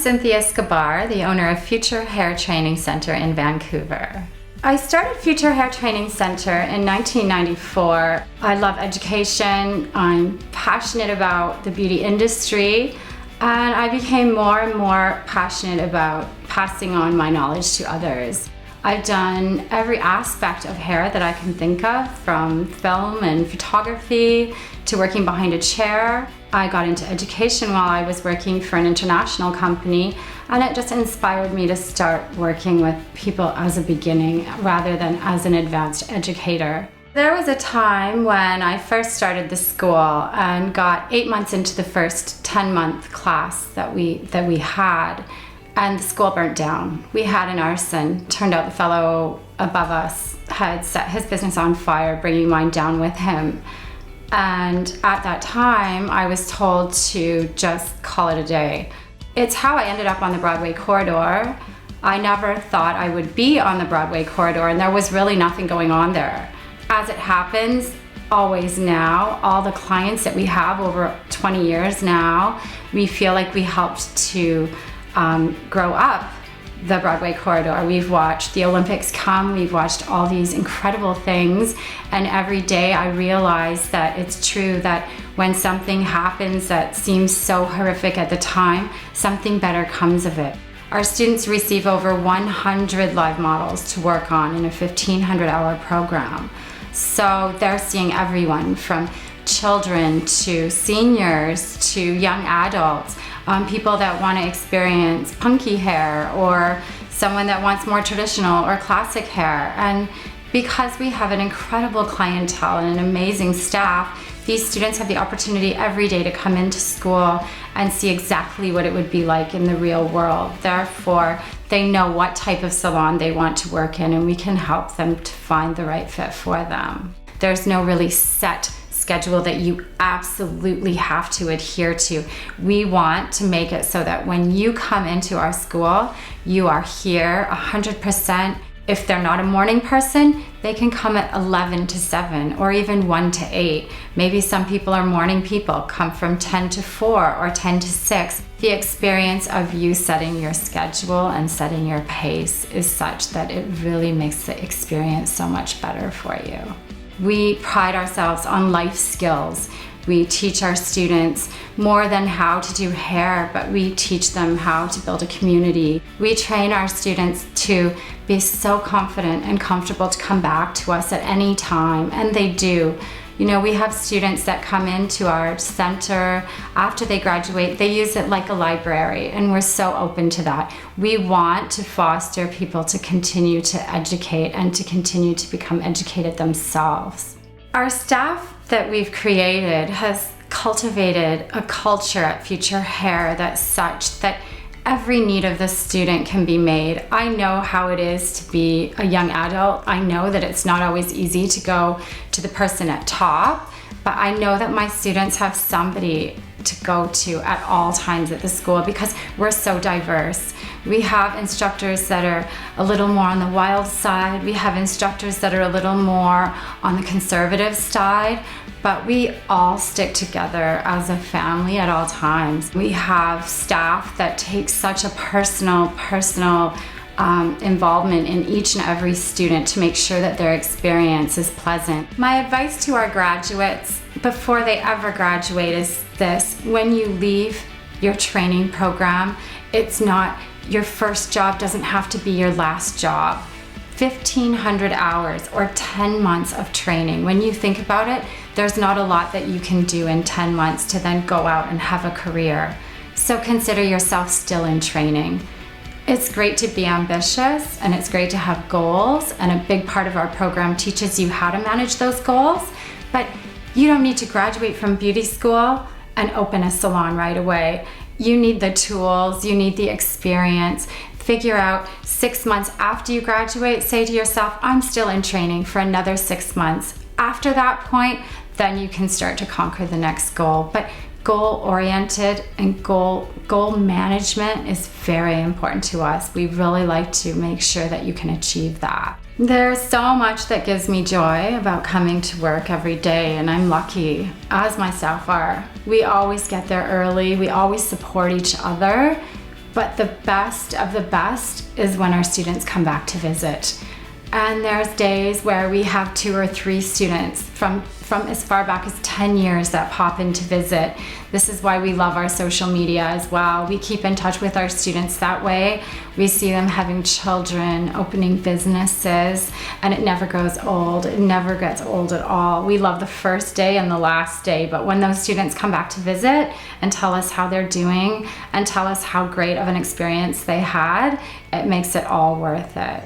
Cynthia Escobar, the owner of Future Hair Training Center in Vancouver. I started Future Hair Training Center in 1994. I love education, I'm passionate about the beauty industry, and I became more and more passionate about passing on my knowledge to others. I've done every aspect of hair that I can think of, from film and photography to working behind a chair. I got into education while I was working for an international company, and it just inspired me to start working with people as a beginning rather than as an advanced educator. There was a time when I first started the school and got 8 months into the first 10-month class that we had, and the school burnt down. We had an arson. Turned out the fellow above us had set his business on fire, bringing mine down with him. And at that time, I was told to just call it a day. It's how I ended up on the Broadway corridor. I never thought I would be on the Broadway corridor, and there was really nothing going on there. As it happens, always now, all the clients that we have over 20 years now, we feel like we helped to grow up the Broadway corridor. We've watched the Olympics come, we've watched all these incredible things, and every day I realize that it's true that when something happens that seems so horrific at the time, something better comes of it. Our students receive over 100 live models to work on in a 1,500-hour program. So they're seeing everyone from children to seniors to young adults, people that want to experience punky hair or someone that wants more traditional or classic hair. And because we have an incredible clientele and an amazing staff, these students have the opportunity every day to come into school and see exactly what it would be like in the real world. Therefore, they know what type of salon they want to work in, and we can help them to find the right fit for them. There's no really set schedule that you absolutely have to adhere to. We want to make it so that when you come into our school, you are here 100%. If they're not a morning person, they can come at 11 to 7 or even 1 to 8. Maybe some people are morning people, come from 10 to 4 or 10 to 6. The experience of you setting your schedule and setting your pace is such that it really makes the experience so much better for you. We pride ourselves on life skills. We teach our students more than how to do hair, but we teach them how to build a community. We train our students to be so confident and comfortable to come back to us at any time, and they do. You know, we have students that come into our center after they graduate. They use it like a library, and we're so open to that. We want to foster people to continue to educate and to continue to become educated themselves. Our staff that we've created has cultivated a culture at Future Hair that's such that every need of the student can be made. I know how it is to be a young adult. I know that it's not always easy to go to the person at top, but I know that my students have somebody to go to at all times at the school because we're so diverse. We have instructors that are a little more on the wild side. We have instructors that are a little more on the conservative side, but we all stick together as a family at all times. We have staff that take such a personal involvement in each and every student to make sure that their experience is pleasant. My advice to our graduates before they ever graduate is this: when you leave your training program, it's not your first job, doesn't have to be your last job. 1,500 hours or 10 months of training. When you think about it, there's not a lot that you can do in 10 months to then go out and have a career. So consider yourself still in training. It's great to be ambitious and it's great to have goals, and a big part of our program teaches you how to manage those goals, but you don't need to graduate from beauty school and open a salon right away. You need the tools, you need the experience. Figure out 6 months after you graduate, say to yourself, I'm still in training for another 6 months. After that point, then you can start to conquer the next goal. But goal-oriented and goal management is very important to us. We really like to make sure that you can achieve that. There's so much that gives me joy about coming to work every day, and I'm lucky, as my staff are. We always get there early, we always support each other. But the best of the best is when our students come back to visit. And there's days where we have 2 or 3 students from as far back as 10 years that pop in to visit. This is why we love our social media as well. We keep in touch with our students that way. We see them having children, opening businesses, and it never goes old. It never gets old at all. We love the first day and the last day, but when those students come back to visit and tell us how they're doing and tell us how great of an experience they had, it makes it all worth it.